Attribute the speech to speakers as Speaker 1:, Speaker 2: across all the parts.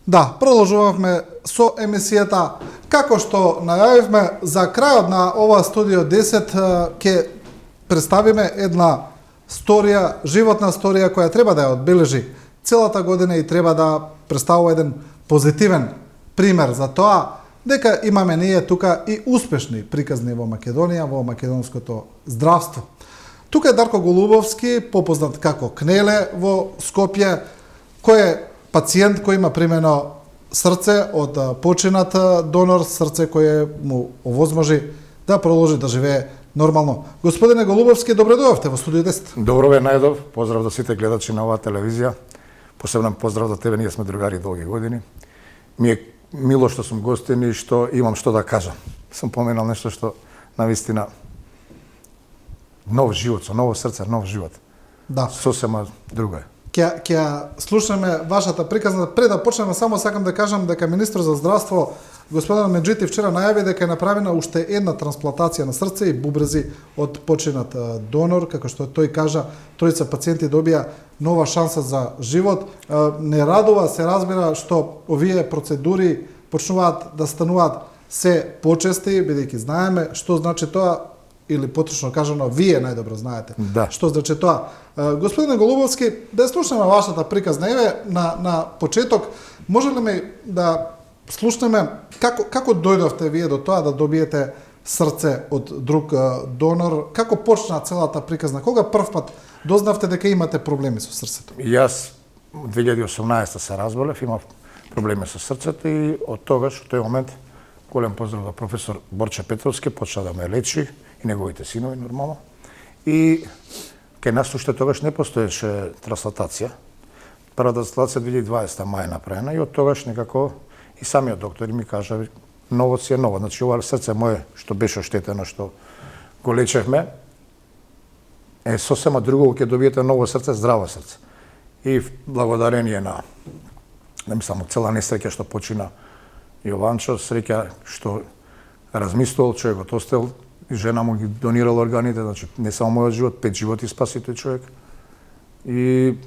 Speaker 1: Да, продолжуваме со емисијата. Како што најавивме, за крајот на ова студио 10 ќе представиме една сторија, животна сторија која треба да ја одбележи целата година и треба да представува еден позитивен пример за тоа дека имаме ние тука и успешни приказни во Македонија, во македонското здравство. Тука е Дарко Голубовски, попознат како Кнеле во Скопје, кој е пациент кој има примено срце од починат донор, срце кое му овозможи да продолжи да живее нормално. Господине Голубовски, добре дојавте во студио 10.
Speaker 2: Добро ве најдов, поздрав до сите гледачи на оваа телевизија. Посебен поздрав до тебе, ние сме другари долги години. Ми е мило што сум гостин и што имам што да кажам. Сум поменал нешто што навистина нов живот, со ново срце, нов живот.
Speaker 1: Да.
Speaker 2: Сосема друго е.
Speaker 1: Ќе слушаме вашата приказна. Пред да почнеме, само сакам да кажам дека министр за здравство господин Меджити вчера најави дека е направена уште една трансплантација на срце и бубрези од починат донор, како што тој кажа, тројца пациенти добија нова шанса за живот. Не радува, се разбира, што овие процедури почнуваат да стануваат се почести, бидејќи знаеме што значи тоа, или поточно кажано, вие најдобро знаете што значи тоа. Господине Голубовски, да слушнеме вашата приказна. Еве, на почеток, може ли ми да слушнеме како дојдовте вие до тоа да добиете срце од друг донор? Како почна целата приказна? Кога првпат дознавте дека имате проблеми со срцето?
Speaker 2: Јас 2018 се разболев, имав проблеми со срцето и од тогаш, од тој момент, голем поздрав до професор Борче Петровски, почна да ме лечи и неговите синови нормално. И кај нас уште тогаш не постоеше трансплантација. Првата трансплантација 2020 мај направена и од тогаш некако и самиот доктор ми кажа ново си е ново. Значи ова срце мое што беше оштетено, што го лечевме, е сосема друго, ќе добиете ново срце, здраво срце. И благодарение на мислам цела несреќа што почина Јованчо, среќа што размислувал, човекот остел, и жена му ги донирала органите, значи не само мојот живот, 5 животи спаси тој човек. И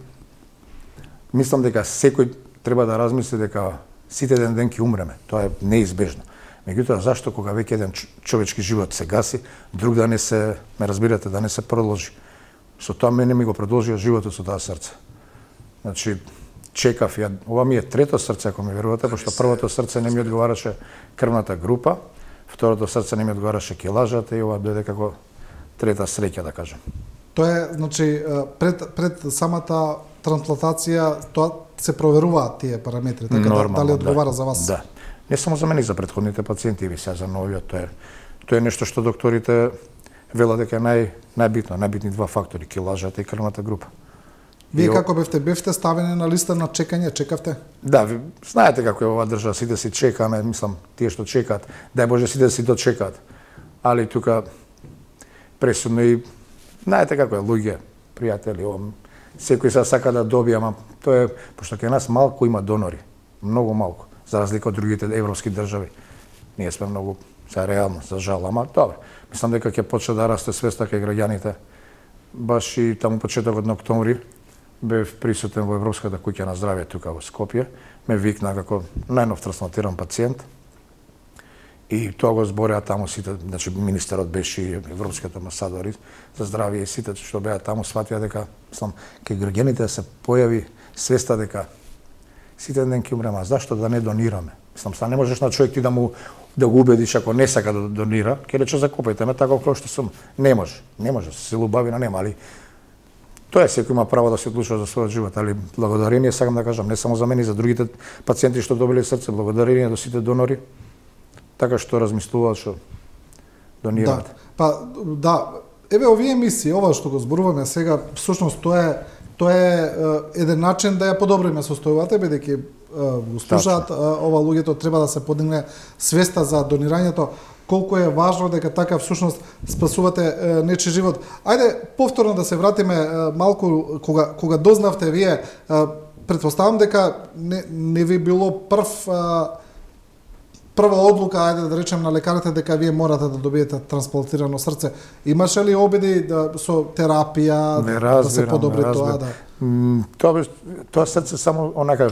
Speaker 2: мислам дека секој треба да размисли дека сите еден ден ќе умреме. Тоа е неизбежно. Меѓутоа, зашто кога веќе еден човечки живот се гаси, друг да не се, ме разбирате, да не се продолжи. Со тоа мене ми го продолжија животот со тоа срце. Значи, чекав ја, ова ми е трето срце, ако ми верувате, пошто првото срце не ми одговараше крвната група, второто срце не ми одговараше килажата и ова дојде како трета среќа, да кажам.
Speaker 1: Тоа е, значи, пред самата трансплантација, тоа се проверуваат тие параметри, така дали одговара за вас?
Speaker 2: Да. Не само за мене, и за претходните пациенти, и сега за новиот, тоа е нешто што докторите велат дека е најбитни два фактори, килажата и крвната група.
Speaker 1: Вие како бевте ставени на листа на чекање, чекавте?
Speaker 2: Да, ви знаете како е ова држава, сите си чекаме, мислам, тие што чекаат, дај Боже сите да си дочекаат. Али тука пресудно и знаете како е, луѓе, пријатели, секој се сака да добие, ама тоа е, пошто кај нас малку има донори, многу малку, за разлика од другите европски држави. Ние сме многу, за реално, за жал, ама добро. Мислам дека ќе почне да расте свеста кај граѓаните. Баш и таму почетокот на октомври бев присутен во Европската куќа на здравје тука во Скопје. Ме викна како најнов трансплантиран пациент. И тоа го збореа таму сите, значи министерот беше и европскиот амбасадор за здравје и сите што беа таму сватија дека, мислам, кај граѓаните се појави свеста дека сите ден ќе умреме, зашто да не донираме? Мислам, не можеш на човек ти да го убедиш ако не сака да донира, ќе рече закопајте ме така како што сум. Не може, се убавина нема, али тоа е, секој има право да се одлучува за својот живот, али благодарение, сакам да кажам, не само за мене, и за другите пациенти што добиле срце, благодарение до сите донори, така што размислуваат, што донираат.
Speaker 1: Да, да, еве овие емисии, ова што го зборуваме сега, всушност тоа е еден начин да ја подобриме состојбата, бидејќи го слушаат ова луѓето, треба да се подигне свеста за донирањето, колку е важно дека така всушност спасувате нечи живот. Ајде повторно да се вратиме малку кога дознавте вие, претпоставам дека не ви било прва одлука, ајде да речем, на лекарите дека вие морате да добиете трансплантирано срце. Имаше ли обиди со терапија да се подобри тоа?
Speaker 2: Тоа срце само онака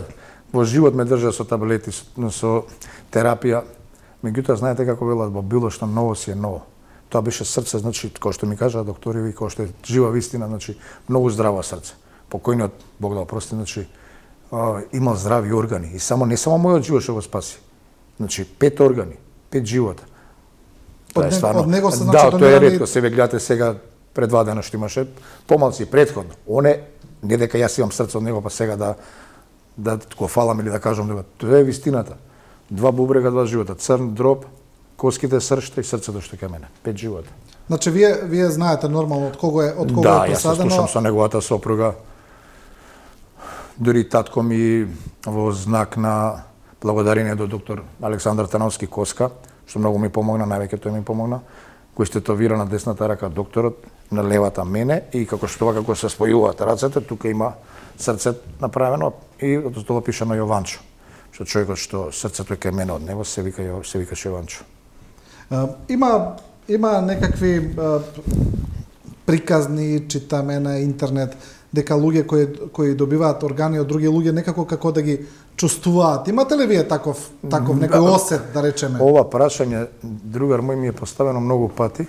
Speaker 2: во живот ме држа со таблети, со терапија. Меѓутоа, знаете како велат, било што ново си е ново. Тоа беше срце, значи, кој што ми кажаа доктори, кој што е жива вистина, значи, многу здраво срце. Покојниот, Бог да опрости, значи, имал здрави органи. И не само мојот живот што го спаси. Значи, 5 органи, 5 живота. Тоа е стварно.
Speaker 1: Од него се значи
Speaker 2: да, тоа е ретко. Себе гледате сега, пред 2 дена што имаше, помалци предходно. Оне, не дека јас имам срце од него, па сега да го фалам или да кажам дека тоа е вистината. 2 бубрега, 2 живота, црн дроб, коските сршта и срцето што ке мене. 5 живота.
Speaker 1: Значи вие знаете нормално од кого е присадено?
Speaker 2: Да, јас се слушам со неговата сопруга. Дури татко ми во знак на благодарение до доктор Александар Тановски Коска, што многу ми помогна, највеќе тој ми помогна, кој што тетовира на десната рака докторот, на левата мене и како се спојуваат рацете, тука има срце направено и одстола пишано Јованчо. Што човекот што срцето е кај мене од него се вика Јованчо.
Speaker 1: Има некакви приказни, читаме на интернет, дека луѓе кои добиваат органи од други луѓе некако како да ги чувствуваат. Имате ли вие таков некој осет, да речеме?
Speaker 2: Ова прашање другар мој ми е поставено многу пати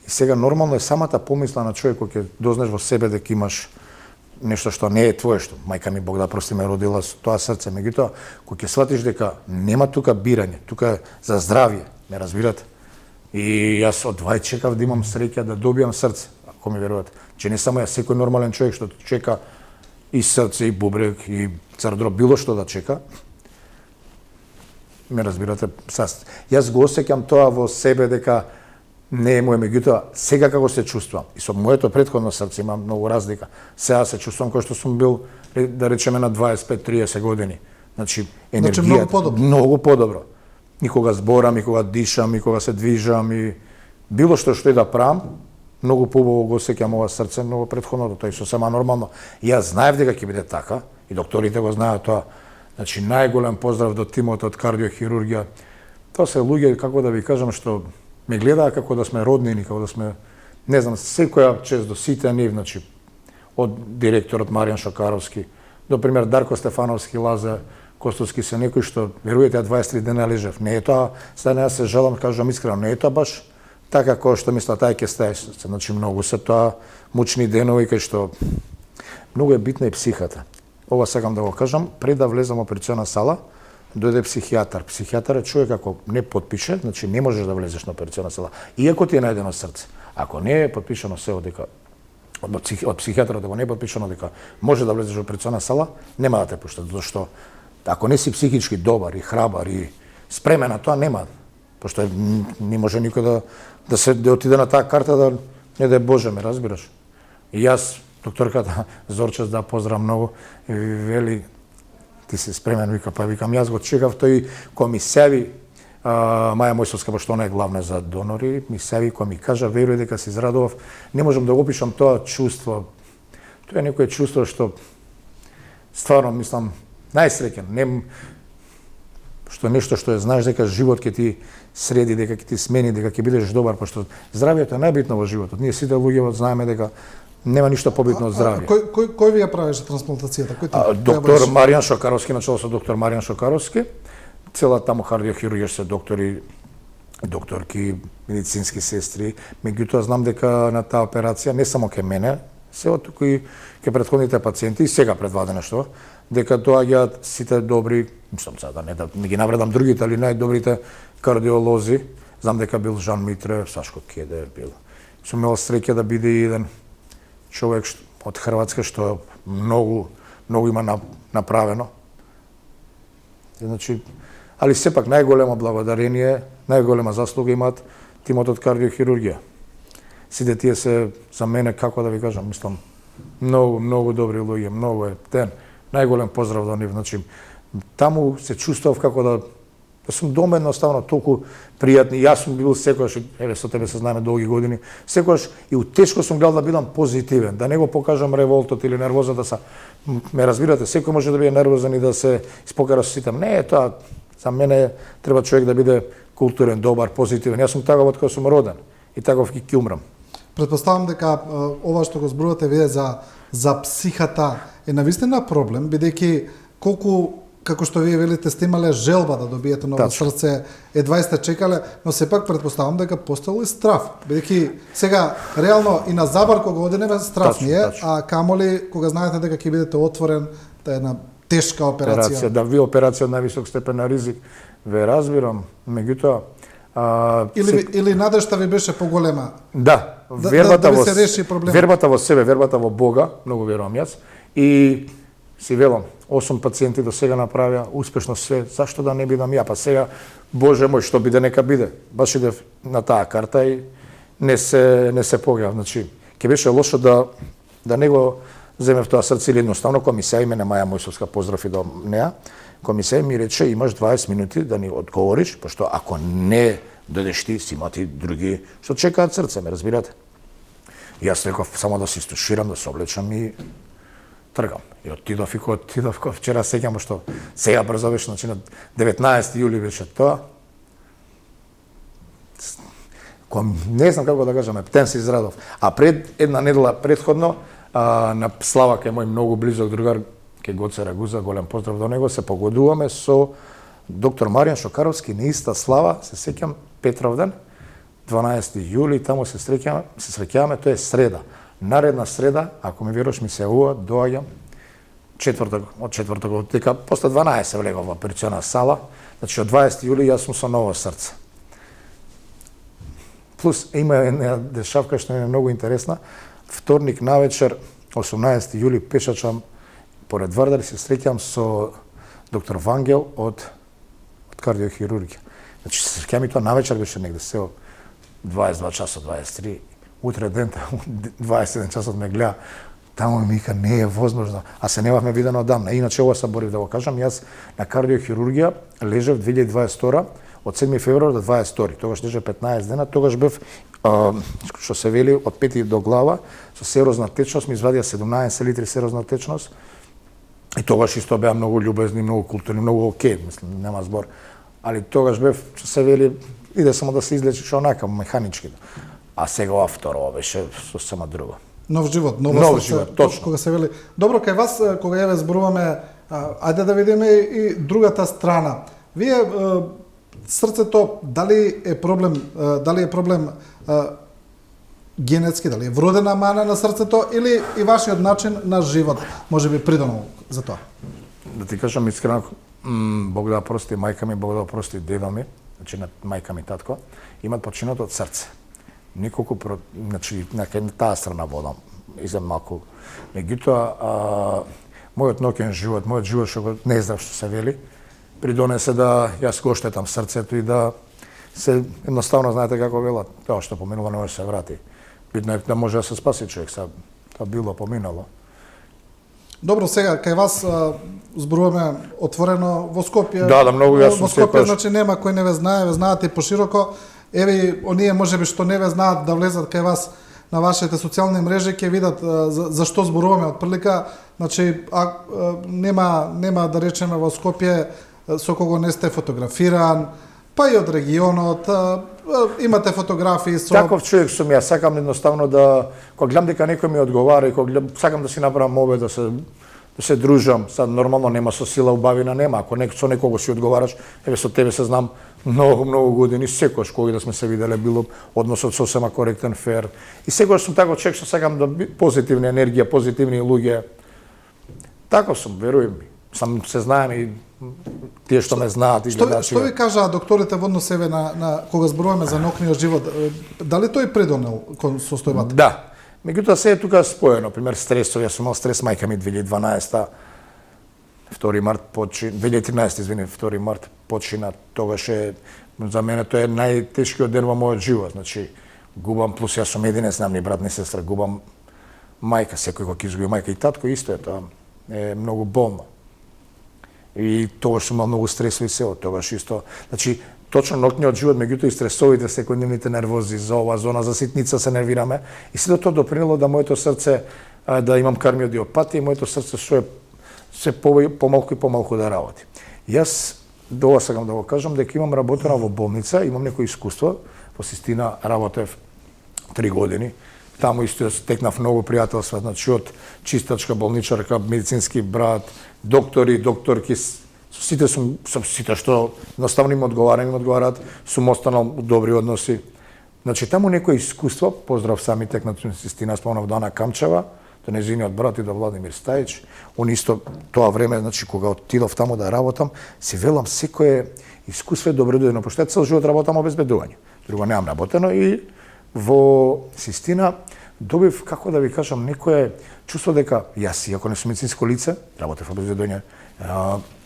Speaker 2: и сега нормално е самата помисла на човек кој ќе дознеш во себе дека имаш нешто што не е твое, што мајка ми Бог да прости ме родила со тоа срце, меѓутоа кога ќе сватиш дека нема тука бирање, тука е за здравје, ме разбирате? И јас од вај чекав да имам среќа да добијам срце, ако ми верувате. Че не само јас, секој нормален човек што чека и срце, и бубрек, и црдроб, било што да чека. Ме разбирате? Јас го осеќам тоа во себе дека не е мој, меѓутоа сега како се чувствувам и со моето претходно срце има многу разлика. Сега се чувствувам кој што сум бил, да речеме, на 25-30 години. Значи енергијата многу подобро. Никога зборам, никога дишам, никога се движам и било што и да правам, многу поубаво го осеќам ова срце, многу претходното, тоа е сосема нормално. Јас знаев дека ќе биде така и докторите го знаат тоа. Значи најголем поздрав до тимот од кардиохирургија. Тоа се луѓе, како да ви кажам, што ме гледаа како да сме роднини, како да сме, не знам, секоја чест до сите нив, значи од директорот Маријан Шокаровски, до пример Дарко Стефановски, Лазар Костовски, се некои што веруете, 23 дена лежев. Не е тоа, сега не се жалам, кажам искрено, не е тоа баш така кој што мисла, тај ќе стае. Значи многу се тоа мучни денови кај што многу е битна и психата. Ова сакам да го кажам, пред да влезам во операционна сала, дојде психијатар. Психијатар е човек ако не подпише, значи не можеш да влезеш на операционна сала. Иако ти е најдено срце. Ако не е подпишано се дека од психијатарот ако не е подпишано дека може да влезеш во операционна сала, нема да те пуштат, зашто ако не си психички добар и храбар и спремен на тоа, нема. Пошто не може никој да отиде на таа карта да не да е Боже, ме разбираш. И јас, докторката Зорчес, да поздравам многу, и вели, ти си спремен, вика, па викам, јас го чекав, тој кој ми севи, Маја Мојсовска, пошто она е главна за донори, ми севи, кој ми кажа, веруј дека се израдував, не можам да го опишам тоа чувство. Тоа е некое чувство што стварно мислам најсреќен, што нешто што знаеш дека живот ќе ти среди, дека ќе ти смени, дека ќе бидеш добар, пошто здравјето е најбитно во животот. Ние сите луѓе знаеме дека нема ништо побитно од здравје.
Speaker 1: Кој ви ја правеше трансплантацијата?
Speaker 2: Доктор Маријан Шокаровски, начало со доктор Маријан Шокаровски. Цела таму кардиохирургија се доктори, докторки, медицински сестри. Меѓутоа знам дека на таа операција не само ке мене, се туку и ке претходните пациенти, и сега предвадено што, дека доаѓаат сите добри, мислам сега да не ги навредам другите, али најдобрите кардиолози. Знам дека бил Жан Митре, Сашко Кедер бил. Сум имал среќа да биде еден човек од Хрватска што многу има направено. Значи, али сепак најголемо благодарение, најголема заслуга имаат тимот од кардиохирургија. Сите тие се за мене, како да ви кажам, мислам, многу добри луѓе, многу е ден. Најголем поздрав до нив. Значи, таму се чувствував како да сум дома едноставно толку пријатни. Јас сум бил секогаш, еве со тебе се знаеме долги години, секогаш и у тешко сум гледал да бидам позитивен, да не го покажам револтот или нервозата са. Ме разбирате, секој може да биде нервозен и да се испокара со сите. Не е тоа, за мене треба човек да биде културен, добар, позитивен. Јас сум таков од кој сум роден и таков ќе умрам.
Speaker 1: Претпоставам дека ова што го зборувате вие за психата е навистина проблем, бидејќи колку како што вие велите, сте имале желба да добиете ново срце, едва сте чекале, но сепак предпоставам дека постоел и страф, бидејќи сега реално и на забар кога оденеме страф не е, а камоли кога знаете дека ќе бидете отворен, да е една тешка операција.
Speaker 2: Да ви операција од највисок степен на ризик, ве разбирам, меѓутоа
Speaker 1: или надежта ви беше поголема.
Speaker 2: Да,
Speaker 1: вербата ви се реши проблемот.
Speaker 2: Вербата во себе, вербата во Бога, многу верувам јас, и си велам, 8 пациенти до сега направија успешно све, зашто да не бидам ја? Па сега, Боже мој, што биде, нека биде. Баш идев на таа карта и не се пограв. Значи, ќе беше лошо да не го земев тоа срце, или едноставно комисија, име на Маја Мојсовска, поздрав и до неа, комисија ми рече, имаш 20 минути да ни одговориш, пошто ако не додеш ти, си имати други што чекаат срце, ме разбирате? И јас реков само да се истуширам, да се облечам и тргам. И отидов и кога отидов, вчера сеќам што сега брзо беше, значи на 19 јули беше тоа. Не знам како да кажам, птен се израдов. А пред една недела предходно, на Слава, кај мој многу близок другар, кај Гоце Рагуза, голем поздрав до него, се погодуваме со доктор Маријан Шокаровски, на иста Слава, се сеќам, Петровден, 12 јули, таму се среќаваме, тоа е среда. Наредна среда, ако ми веруваш, ми се јавува, доаѓам, од четврток, дека после 12 влегов во операциона сала, значи од 20 јули јас сум со ново срце. Плюс има една дешавка што е многу интересна. Вторник навечер, 18 јули, пешачам поред Вардар, се среќам со доктор Вангел од кардиохирургија. Значи се среќам и тоа навечер беше негде се 22 часот, 23. Утре ден, 21 часот ме гледа, таму ми вика, не е возможно, а се не бавме видено одамна. Иначе ова се борив да го кажам, јас на кардиохирургија лежев 2022 од 7 февруар до 22. Тогаш лежев 15 дена, тогаш бев, што се вели, од пети до глава, со серозна течност, ми извадија 17 литри серозна течност, и тогаш исто беа многу љубезни, многу културни, многу окей, мислам, нема збор. Али тогаш бев, што се вели, иде само да се излечиш онака, механички. А сега ова второ беше сосема друго.
Speaker 1: Нов живот,
Speaker 2: нов живот, точно.
Speaker 1: Кога се вели. Добро, кај вас, кога еве зборуваме, ајде да видиме и другата страна. Вие срцето дали е проблем генетски, дали е вродена мана на срцето или и вашиот начин на живот можеби придонал за тоа?
Speaker 2: Да ти кажам искрено, Бог да прости мајка ми, Бог да прости дедо ми, значи на мајка ми татко, имат починато од срце. Николку, значи, на таа страна водам, изем малку. Меѓутоа, мојот ноќен живот, мојот живот што го не знам што се вели, придонесе да јас го оштетам срцето и да се едноставно, знаете како велат, тоа што поминува не може се врати. Видно е да може да се спаси човек, сега тоа било поминало.
Speaker 1: Добро, сега кај вас зборуваме отворено во Скопје.
Speaker 2: Да, многу јасно.
Speaker 1: Во Скопје, значи нема кој не ве знаете пошироко. Еве, оние можеби што не ве знаат да влезат кај вас на вашите социјални мрежи, ќе видат за што зборуваме од прилика. Значи, нема да речеме во Скопје со кого не сте фотографиран, па и од регионот, имате фотографии со...
Speaker 2: Таков човек сум ја, сакам едноставно да... Кога гледам дека некој ми одговара и кога сакам да си направам обед, да се дружам, сад нормално нема со сила убавина, нема. Ако со некого си одговараш, еве со тебе се знам многу години, секојаш кога да сме се виделе било односот сосема коректен, фер. И секојаш сум таков човек што сакам да позитивна енергија, позитивни луѓе. Тако сум, веруј ми. Сам се знаем и тие што ме знаат и гледачи.
Speaker 1: Што ви кажаа докторите во однос себе на кога зборуваме за ноќниот живот? Дали тој придонел кон состојбата?
Speaker 2: Да. Меѓутоа се е тука споено, пример стресови, јас сум имал стрес, мајка ми 2012 2 март почина, 2013, извини, 2 март почина, тогаш е, за мене тоа е најтешкиот ден во мојот живот, значи, губам, плюс јас сум единец, немам ни брат, ни сестра, губам мајка, секој кога изгуби мајка и татко, исто е тоа, е многу болно. И тогаш сум имал многу стресови се од тогаш исто, значи, точно ноќниот живот, меѓутоа и стресовите, секојдневните нервози, за ова зона, за ситница се нервираме, и сето тоа допринело да моето срце, да имам кармиодиопатија и моето срце се помалку и помалку да работи. Јас дова сакам да го кажам дека имам работено во болница, имам некој искуство, во Систина работев 3 години, таму исто стекнав многу пријателства, значи од чистачка, болничарка, медицински брат, доктори, докторки, со сите што едноставно им одговараат, сум останал у добри односи. Значи, таму некој искуство, поздрав сами текнат Систина, спомнав до Ана Камчева, до незиниот брат и до Владимир Стајич. Он исто тоа време, значи, кога отидов таму да работам, си велам секое искуство е добродојно, пошто цел живот работам обезбедување. Друго немам работено и во Систина добив, како да ви кажам, некое чувство дека јас, иако не сум медицинско лице, работев во обезбедување,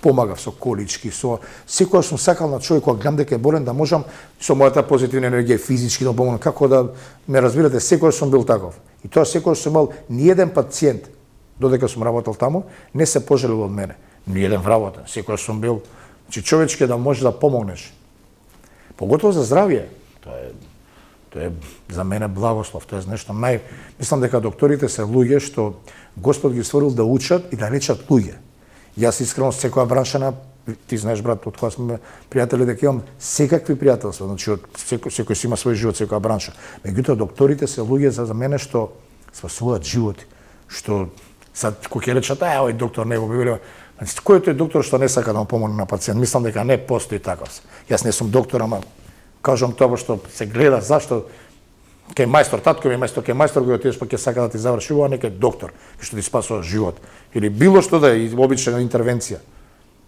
Speaker 2: помагав со колички, со секогаш сум сакал на човек кога гледам дека е болен да можам со мојата позитивна енергија физички да помогнам, како да ме разбирате, секогаш сум бил таков. И тоа секогаш сум имал ниеден пациент додека сум работел таму не се пожалил од мене. Ниеден вработен, секогаш сум бил, значи човечки да можеш да помогнеш. Поготово за здравје. Тоа е за мене благослов, тоа е нешто мислам дека докторите се луѓе што Господ ги стварил да учат и да лечат луѓе. Јас искрено секоја бранша ти знаеш брат, од кога сме пријатели дека имам секакви пријателства, значи од секој си има свој живот, секоја бранша. Меѓутоа докторите се луѓе за мене што спасуваат животи, што сад кога ќе речат овој доктор не го бива. Значи кој е тој доктор што не сака да му помогне на пациент? Мислам дека не постои таков. Јас не сум доктор, ама кажам тоа што се гледа зашто кај мајстор, татко ми мајстор, кај мајстор го отидеш па ќе сака да ти заврши ова, некој доктор што ти спасува живот или било што да е обична интервенција.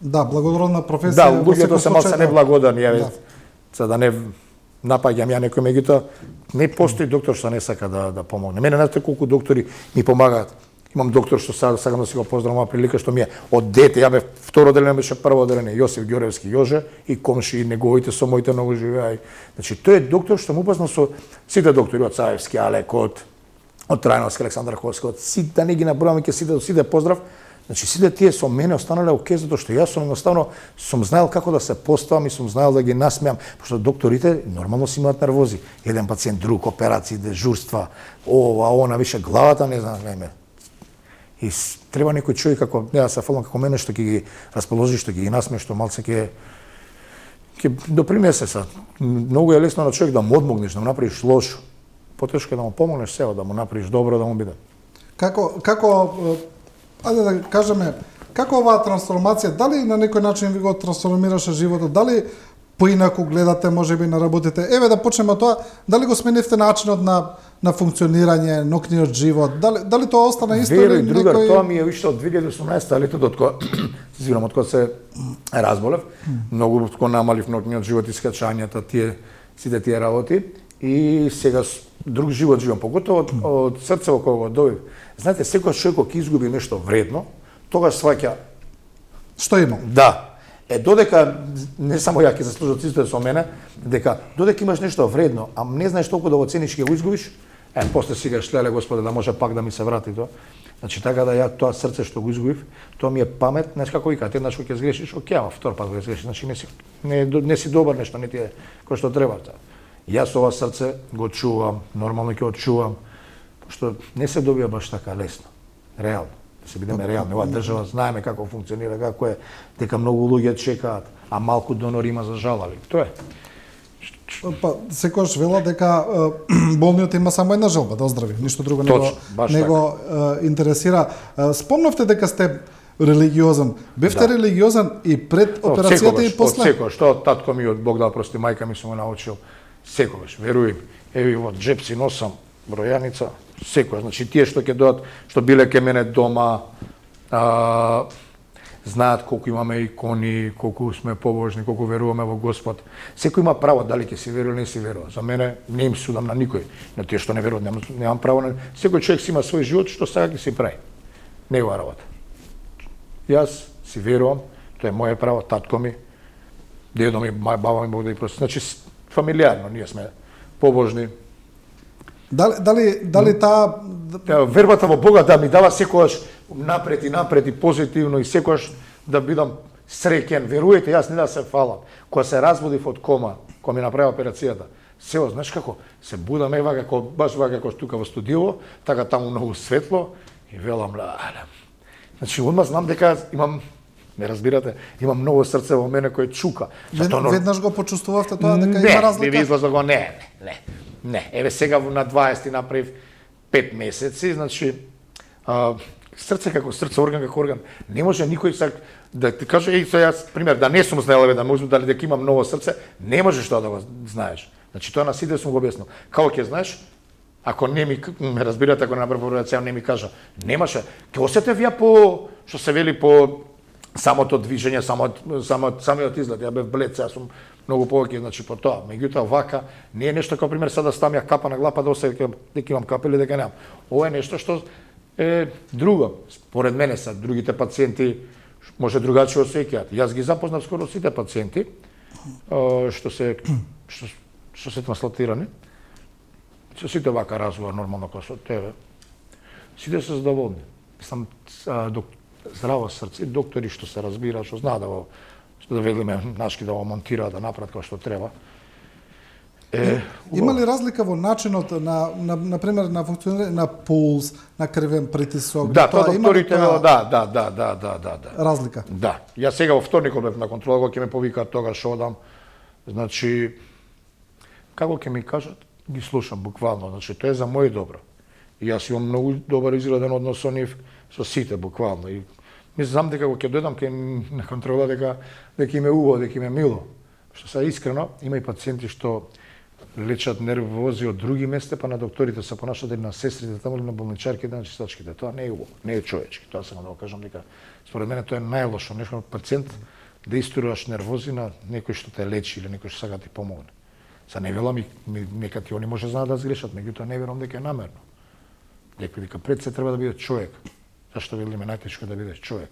Speaker 1: Да, благородна професија.
Speaker 2: Да, луѓето се малку неблагодарни, за да не напаѓам ја некој, меѓутоа не постои доктор што не сака да помогне. Мене знаете колку доктори ми помагаат. Имам доктор што сакам да си го поздравам прилика што ми е од дете, ја бев второ одделение, беше прво одделение, Јосиф Ѓоревски Јоже и комши и неговите со моите многу живеа. Значи тој е доктор што му упознал со сите доктори од Саевски, Алек, од Трајновски, Александар Ковски, од сите, да не ги набројам, ќе сите поздрав. Значи сите тие со мене останале оке затоа што јас едноставно сум знаел како да се поставам и сум знаел да ги насмеам, пошто докторите нормално си имаат нервози. Еден пациент, друг, операции, дежурства, ова, она, више главата не знам, и треба некој човек како не да се фалам како мене што ќе ги расположи, што ќе ги насмее, што малце ќе допринесе са. Многу е лесно на човек да му одмогнеш, да му направиш лошо. Потешко е да му помогнеш сео, да му направиш добро, да му биде.
Speaker 1: Како ајде да кажеме, како оваа трансформација, дали на некој начин ви го трансформираше животот, дали поинаку гледате можеби на работите? Еве да почнеме од тоа, дали го сменивте начинот на функционирање, нокниот живот, дали тоа остана исто
Speaker 2: или другар, тоа ми е уште од 2018 летот од кога се разболев, многу го намалив нокниот живот, искачањата, сите тие работи и сега друг живот живеам, поготово од срцево кога го добив. Знаете, секој човек кога изгуби нешто вредно, тогаш сваќа
Speaker 1: што има.
Speaker 2: Да. Додека не само ја ќе заслужат исто со мене, дека додека имаш нешто вредно, а не знаеш толку да го цениш ќе го изгубиш, после сега шлеле Господе да може пак да ми се врати тоа. Значи така да ја тоа срце што го изгубив, тоа ми е памет, знаеш како викаат, еднаш кога ќе сгрешиш, оке, ама втор пат го сгрешиш, значи не си добар нешто, не ти е кој што треба. Јас ова срце го чувам, нормално ќе го чувам, пошто не се добија баш така лесно, реално. Да се бидеме реални, оваа држава знаеме како функционира, како е, дека многу луѓе чекаат, а малку донори има за жалали. Тоа е.
Speaker 1: Па секогаш вела дека болниот има само една желба да оздрави, ништо друго не го интересира. Спомнавте дека сте религиозен. Бевте религиозен и пред операцијата и после?
Speaker 2: Секогаш, што татко ми од Бог да прости, мајка ми сум го научил. Секогаш, веруј, еви во джеп си носам бројаница, секогаш, значи тие што ќе дојдат, што биле ке мене дома, знаат колку имаме икони, колку сме побожни, колку веруваме во Господ. Секој има право дали ќе си верува или не си верува. За мене не им судам на никој, на тие што не веруваат, немам право на. Секој човек си има свој живот што сака ќе си прави. Негова работа. Јас си верувам, тоа е моје право, татко ми, дедо ми, баба ми, Бог да ги прости. Значи фамилиарно ние сме побожни.
Speaker 1: Дали таа
Speaker 2: вербата во Бога да ми дава секогаш напред и позитивно и секогаш да бидам среќен. Верујте, јас не да се фалам. Кога се разбудив од кома, кога ми направи операцијата, сео, знаеш како, се будам баш како тука во студио, така таму многу светло и велам, значи одма знам дека имам, не разбирате, имам многу срце во мене кој чука.
Speaker 1: Веднаш го почувствувавте тоа дека има разлика?
Speaker 2: Не, излазо го не. Еве сега на 20 направив 5 месеци, значи срце како срце, орган како орган. Не може никој да ти каже, јас, пример, да не сум знаел да можам дали дека имам ново срце, не можеш тоа да го знаеш. Значи тоа на сите сум го објаснил. Како ќе знаеш? Ако не ме разбирате, ако не направи рација, не ми кажа. Немаше. Ќе осетев ја по, што се вели, по самото движење, самиот изглед. Ја бев блед, сега сум многу повеќе, значи по тоа. Меѓутоа вака не е нешто како пример сега да ставам ја капа на глава да осетам дека имам капа или дека немам. Ова е нешто што е друго. Според мене са другите пациенти може другачи осеќаат. Јас ги запознав скоро сите пациенти што се трансплантирани. Со сите вака разговор нормално како со тебе. Сите се задоволни. Сам здраво срце, доктори што се разбира, што знаат да велиме нашки да го монтираат, да направат како што треба.
Speaker 1: Има ли разлика во начинот на пример на функционирање на пулс, на крвен притисок?
Speaker 2: Да, тоа докторите да.
Speaker 1: Разлика.
Speaker 2: Да. Јас сега во вторникот бев на контрола, кога ќе ме повикаат тогаш одам. Значи како ќе ми кажат, ги слушам буквално, значи тоа е за мој добро. И јас имам многу добар изграден однос со нив, со сите буквално. И знам дека кога ќе дојдам на контрола дека им е убаво, дека им е мило. Што се искрено, има и пациенти што лечат нервози од други места, па на докторите се понашат или на сестрите таму или на болничарките, на чистачките. Тоа не е убаво, не е човечки. Тоа само да го кажам дека според мене тоа е најлошо нешто пациент да истуруваш нервози на некој што те лечи или некој што сака да ти помогне. Са не велам и нека ти они може знаат да сгрешат, меѓутоа не верувам дека е намерно. Дека пред се треба да биде човек. Зашто велиме најтешко да бидеш човек.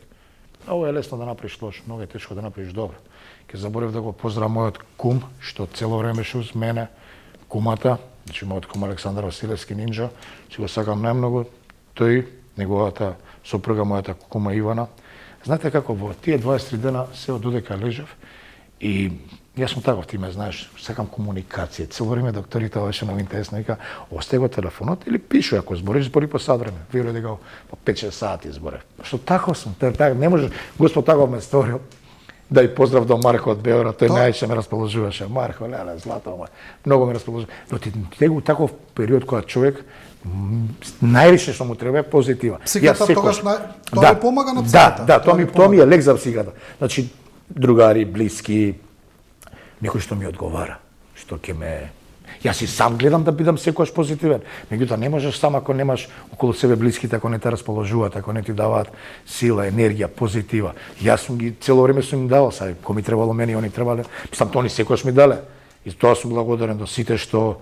Speaker 2: А ова е лесно да направиш лошо, многу е тешко да направиш добро. Ке заборев да го поздравам мојот кум, што цело време беше уз мене, кумата, значи мојот кум Александар Василевски Нинџа, че го сакам најмногу, тој, неговата сопруга, мојата кума Ивана. Знаете како во тие 23 дена се од додека лежав и јас сум таков, ти ме знаеш, сакам комуникација. Цело време докторите беше многу интересно, вика, остај го телефонот или пишувај, ако збориш, збори по сат време. Веруј дека по 5-6 сати зборев. Што таков сум, не можеш, Господ таков ме сторил. Да и поздрав до Марко од Београд, тој најше ме расположуваше. Марко, леле, злато мој, многу ме расположува. Но ти го таков период кога човек највише што му треба е позитива.
Speaker 1: Психиката тогаш тоа ми помага на психиката.
Speaker 2: Да, тоа ми е лек за психиката. Значи другари, блиски, некој што ми одговара, што ќе ме... Јас и сам гледам да бидам секогаш позитивен. Меѓутоа не можеш сам ако немаш околу себе блиските, ако не те расположуваат, ако не ти даваат сила, енергија, позитива. Јас сум ги цело време сум им давал, сај кој ми требало мене, они требале, мислам тоа они секогаш ми дале. И тоа сум благодарен до сите што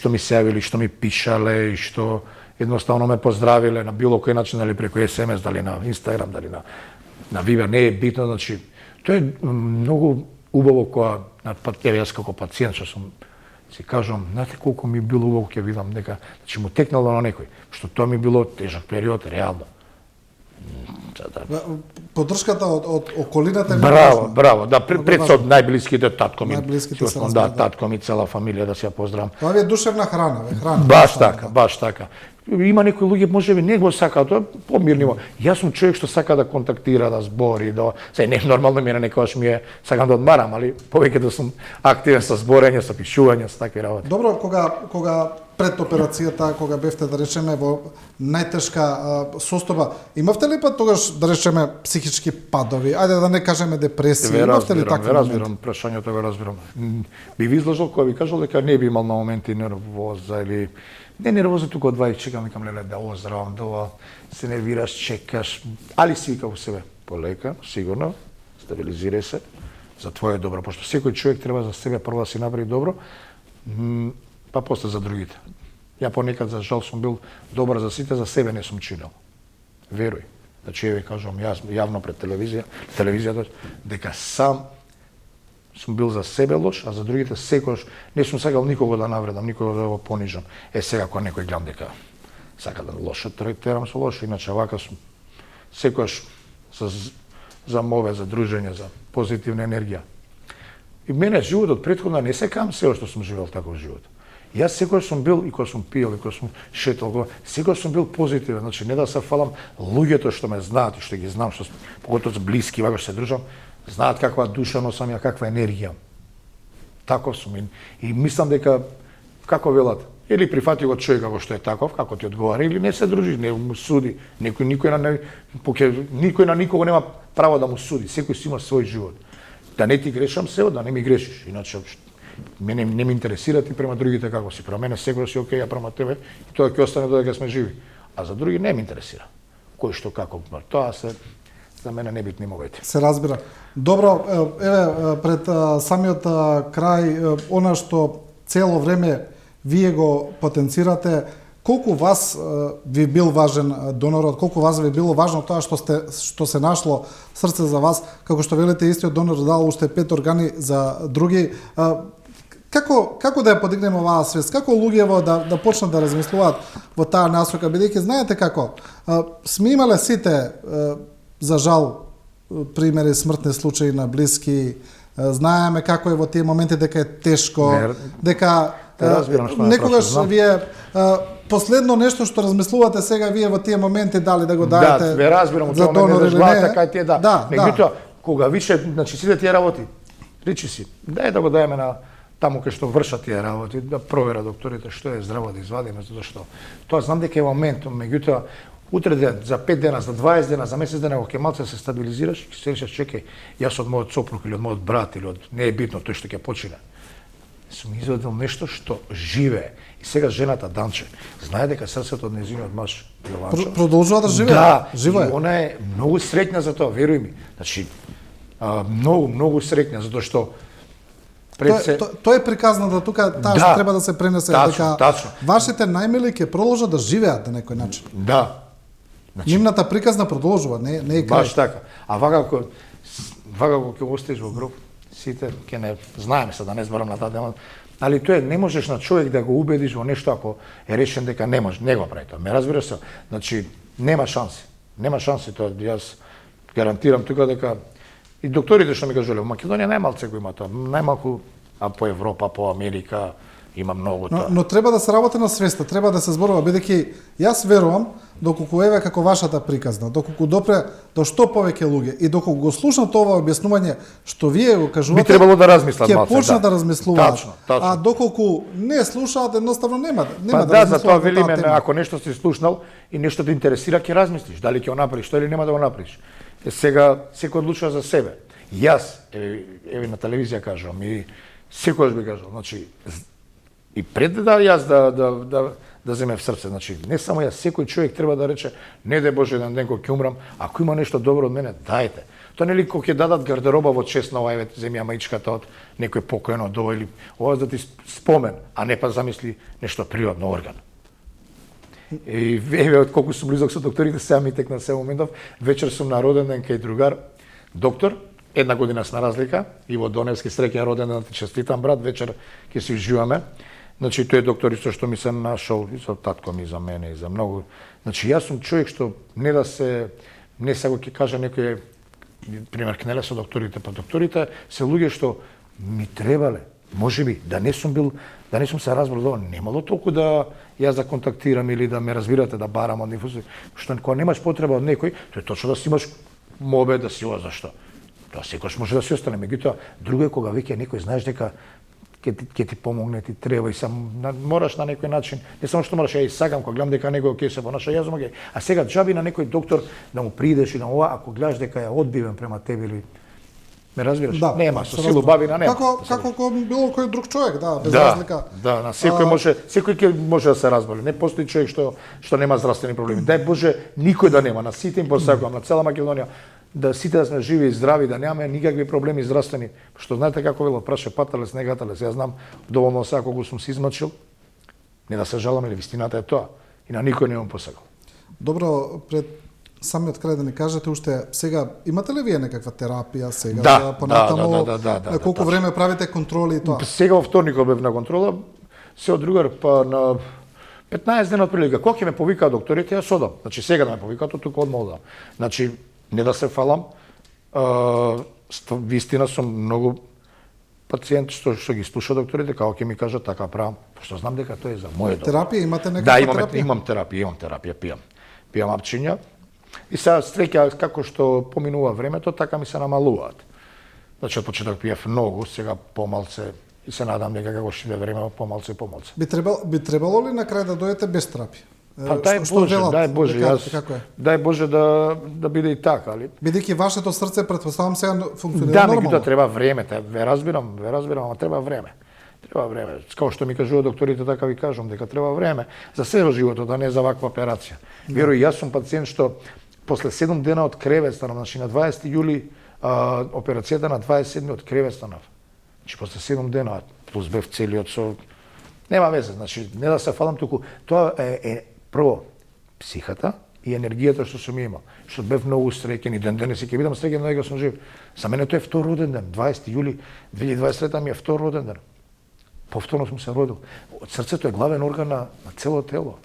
Speaker 2: ми се јавиле, што ми пишале, и што едноставно ме поздравиле на било кој начин, дали преку SMS, дали на Инстаграм, дали на Viber, не е битно, значи тоа е многу убаво кога јас како пациент што сум си кажам, знаете колку ми било убаво ќе видам дека значи му текнало на некој, што тоа ми било тежок период реално.
Speaker 1: Поддршката од околината е
Speaker 2: браво, да пред се од најблиските татко ми.
Speaker 1: Да,
Speaker 2: татко ми, цела фамилија да се ја поздравам.
Speaker 1: Тоа ви е душевна храна, храна.
Speaker 2: Баш така. Има некои луѓе можеби не го сакаат, тоа помирливо. Јас сум човек што сака да контактира, да збори, се не нормално ми е некогаш ми е сакам да одмарам, али повеќе да сум активен со зборење, со пишување, со такви работи.
Speaker 1: Добро, кога пред операцијата, кога бевте да речеме во најтешка состојба, имавте ли пат тогаш да речеме психички падови? Ајде да не кажеме депресија, имавте ли такви моменти?
Speaker 2: Разбирам, прашањето го разбирам. Би ви изложил кога ви кажал дека не би имал на моменти нервоза или не нервоза, туку од чекам, викам леле да оздравам, да се нервираш, чекаш, али си вика во себе, полека, сигурно, стабилизирај се за твое добро, пошто секој човек треба за себе прво да си направи добро, па после за другите. Ја понекад за жал сум бил добар за сите, за себе не сум чинел. Веруј. Значи ја ви кажувам јас јавно пред телевизијата дека сам сум бил за себе лош, а за другите секогаш не сум сакал никого да навредам, никого да го понижам. Сега кога некој гледам дека сака да лошо третирам со лошо, иначе вака сум секогаш за мове, за дружење, за позитивна енергија. И мене животот претходно не се кам се што сум живеел таков живот. Јас секогаш сум бил, и кога сум пиел, и кога сум шетал, секогаш сум бил позитивен, значи не да се фалам луѓето што ме знаат и што ги знам, што поготово со блиски, вака што се дружам, знаат каква душа носам ја, каква енергија. Таков сум и мислам дека, како велат, Или прифати го човек како што е таков, како ти одговара, или не се дружи, не му суди. Никој на никого нема право да му суди. Секој си има свој живот. Да не ти грешам се, да не ми грешиш. Иначе мене не ме интересира ти према другите како си. Према мене секој си окей, а према тебе и тоа ќе остане додека сме живи. А за други не ме интересира. Кој што како, тоа се за мене не битни моменти.
Speaker 1: Се разбира. Добро, еве пред самиот крај, она што цело време вие го потенцирате, колку вас ви бил важен донорот, колку вас ви било важно тоа што се нашло срце за вас, како што велите истиот донор дал уште 5 органи за други. Како да ја подигнеме оваа свест? Како луѓево да почнат да размислуваат во таа насока, бидејќи знаете како сме имале сите за жал примери смртни случаи на блиски, знаеме како е во тие моменти дека е тешко, дека некогаш вие последно нешто што размислувате сега вие во тие моменти дали да го дадете.
Speaker 2: Да, ве разбирам,
Speaker 1: за донор или не.
Speaker 2: Кај тие да. Меѓутоа, кога више, значи сите тие работи, речи си, дај да го даеме на таму кај што вршат тие работи, да провера докторите што е здраво да извадиме, затоа што тоа знам дека е моментум, меѓутоа утре за 5 дена, за 20 дена, за месец дена, кога ќе малце се стабилизираш, ќе се решиш, чекај, јас од мојот сопруг или од мојот брат или од не е битно тој што ќе почине. Сум извадил нешто што живее. И сега жената Данче знае дека срцето од нејзиниот маж Јованчо
Speaker 1: продолжува да живее.
Speaker 2: Да,
Speaker 1: живо е.
Speaker 2: И она е многу среќна за тоа, веруј ми. Значи многу среќна затоа што
Speaker 1: Тоа е приказната тука, таа што треба да се пренесе дека вашите најмили ќе продолжат да живеат на некој начин.
Speaker 2: Да.
Speaker 1: Значи, нивната приказна продолжува, не е крај.
Speaker 2: Баш така. А вака кога ќе остиш во гроб, сите ќе не знаеме се да не зборам на таа тема, али тоа не можеш на човек да го убедиш во нешто ако е решен дека не може, не го прави тоа. Ме разбираш се? Значи нема шанси. Нема шанси тоа. Јас гарантирам тука дека и докторите што ми кажале, во Македонија најмалце го има тоа, најмалку, а по Европа, по Америка има многу тоа.
Speaker 1: Но треба да се работи на свеста, треба да се зборува, бидејќи јас верувам доколку еве како вашата приказна, доколку допре до што повеќе луѓе и доколку го слушнат ова објаснување што вие го кажувате,
Speaker 2: би требало да размислат
Speaker 1: малце, ќе почнат да размислуваат.
Speaker 2: Точно.
Speaker 1: А доколку не слушаат, едноставно нема да
Speaker 2: да затоа велиме, ако нешто си слушнал и нешто те интересира, ќе размислиш дали ќе го направиш тоа или нема да го направиш. Сега секој одлучува за себе. Јас еве на телевизија кажувам и секогаш би кажал, значи и пред да јас да земе в срце, значи не само јас, секој човек треба да рече не дај Боже еден ден кога ќе умрам, ако има нешто добро од мене, дајте. Тоа нели кога ќе дадат гардероба во чест на овај земја маичката од некој покојно до или ова да ти спомен, а не па замисли нешто природно орган. И еве од колку сум близок со докторите, сега ми текна се моментов, вечер сум на роден ден кај другар, доктор, 1 година сме разлика, Иво Доневски, среќен роден ден, честитам брат, вечер ќе си уживаме. Значи тој доктор исто што ми се нашол и за татко ми, за мене и за многу. Значи јас сум човек што не сега ќе кажа некој пример кнеле со докторите, па докторите се луѓе што ми требале, можеби да не сум се разбрал да немало толку да јас да контактирам или да ме разбирате да барам од нив, што кога немаш потреба од некој, тоа е точно да си имаш мобе да си ова зашто. Тоа секојаш може да се остане, меѓутоа друго е кога веќе некој знаеш дека ќе ти помогне, ти треба и сам мораш на некој начин, не само што мораш, ја и сакам кога гледам дека некој ќе се понаша јазно, а сега џаби на некој доктор да му придеш и на ова, ако гледаш дека ја одбивен према тебе или ме разбираш?
Speaker 1: Да,
Speaker 2: нема, со силу бавина нема.
Speaker 1: Како било кој друг човек, да, без разлика.
Speaker 2: Да, на секој ќе може да се разболи. Не постои човек што нема здравствени проблеми. Дај Боже, никој да нема, на сите им посакувам, на цела Македонија, да сите да сме живи и здрави, да немаме никакви проблеми здравствени, што знаете како вело, праше паталес, не гаталес. Јас знам доволно сега кога сум се измачил, не да се жалам, или вистината е тоа. И на никој не му посакал.
Speaker 1: Добро, пред самиот крај да ни кажете уште сега имате ли вие некаква терапија сега
Speaker 2: да,
Speaker 1: понатаму?
Speaker 2: Да,
Speaker 1: колку време правите контроли и тоа?
Speaker 2: Сега во вторникот бев на контрола, се од другар па на 15 дена прилика. Кога ќе ме повикаат докторите, јас одам. Значи сега да ме повикаат, тука одма одам. Значи не да се фалам, вистина сум многу пациенти што ги слуша докторите, како ќе ми кажат така правам, што знам дека тоа е за моје добро.
Speaker 1: Терапија имате некаква терапија?
Speaker 2: Да, имам терапија, пијам. Пијам апчиња. И сега среќа како што поминува времето, така ми се намалуваат. Значи од почеток пиев многу, сега помалце и се надам дека како ще иде време помалку и помалку.
Speaker 1: Би требало ли на крај да дојдете без терапија?
Speaker 2: Па дај Боже,
Speaker 1: како е?
Speaker 2: дај Боже да биде и така, али
Speaker 1: Бидејќи вашето срце претпоставам сега функционира
Speaker 2: да,
Speaker 1: нормално.
Speaker 2: меѓутоа треба време, ве разбирам, ама треба време. Треба време. Као што ми кажуваат докторите, така ви кажам дека треба време за се во животот, а не за ваква операција. Веруј, јас сум пациент што после 7 дена од кревет станав, значи на 20 јули операцијата, на 27 од кревет станав. Значи после 7 дена плюс бев целиот со нема везе, значи не да се фалам туку, тоа е прво психата и енергијата што сум имал, што бев многу среќен и ден денес ќе бидам среќен дека сум жив. За мене тоа е втор роден ден, 20 јули 2023 ми е втор роден ден. Повторно сум се родил. Срцето е главен орган на цело тело.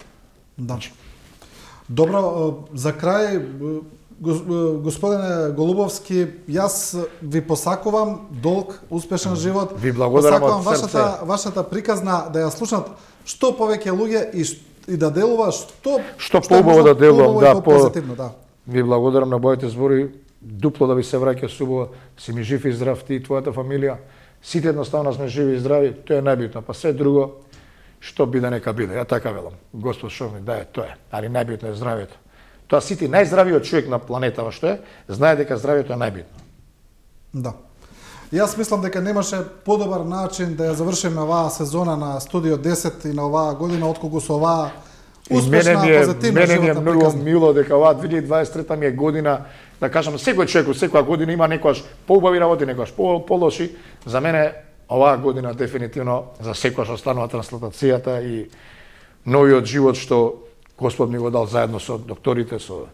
Speaker 1: Да. Добро, за крај, господине Голубовски, јас ви посакувам долг, успешен живот.
Speaker 2: Ви благодарам од
Speaker 1: срце. Вашата приказна да ја слушнат што повеќе луѓе и да делува што
Speaker 2: поубаво да делувам, да,
Speaker 1: позитивно, да.
Speaker 2: Ви благодарам на моите збори, дупло да ви се враќа субово, си ми жив и здрав ти и твојата фамилија. Сите едноставно сме живи и здрави, тоа е најбитно, па се друго што биде нека биде. Ја така велам. Господ Шовни, да е тоа е, али најбитно е здравјето. Тоа сите најздравиот човек на планетава што е, знае дека здравјето е најбитно.
Speaker 1: Да. Јас мислам дека немаше подобар начин да ја завршиме оваа сезона на Студио 10 и на оваа година отколку со оваа успешна, позитивна
Speaker 2: мене ми е
Speaker 1: животна
Speaker 2: многу
Speaker 1: приказна.
Speaker 2: мило дека оваа 2023 ми е година, да кажам, секој човек, секоја година има некојаш поубави работи, некојаш полоши. За мене оваа година дефинитивно за секојаш останува трансплантацијата и новиот живот што Господ ми го дал заедно со докторите, со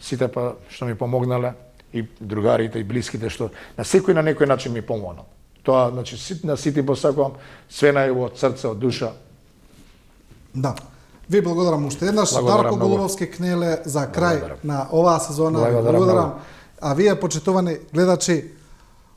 Speaker 2: сите па што ми помогнале и другарите и блиските што на секој на некој начин ми помогнал. Тоа, значи, на сите посакувам све најубаво од срце, од душа.
Speaker 1: Да. Ви благодарам уште еднаш. Дарко Голубовски Кнеле за крај на оваа сезона. Благодарам. А вие, почитувани гледачи,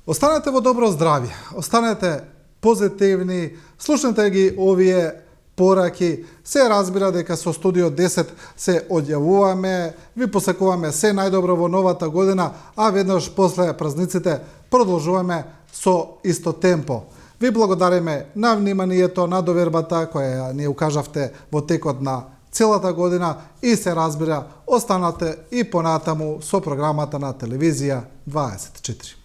Speaker 1: останете во добро здравје, останете позитивни, слушнете ги овие пораки. Се разбира дека со Студио 10 се одјавуваме, ви посакуваме се најдобро во новата година, а веднаш после празниците продолжуваме со исто темпо. Ви благодариме на вниманието, на довербата која ни укажавте во текот на целата година и се разбира, останате и понатаму со програмата на телевизија 24.